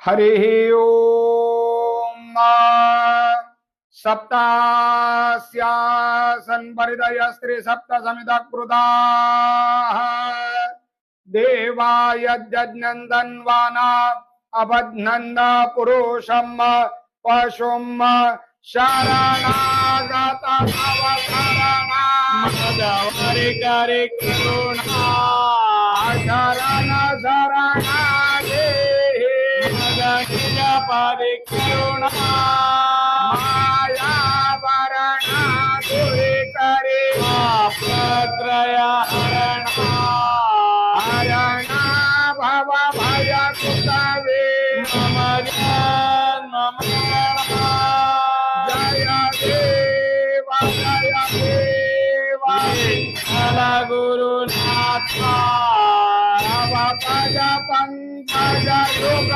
हरिः ओम सप्तास्यासन्परिदय स्त्री सप्तसमितकृताः देवाय जज्ञन्दन्वाना अबध्नन्द पुरुषम् पशुम् शरणागतमवशरणा मदवरिकरि करुणा शरण शरणागे मदनिज परिकरुणा मायावरणा दुरिकरे प्रत्रय हरणा हरणा भव भय कुतवे मम जन्म जय देव विठ्ठल गुरुनाथ भव पद पंकज युग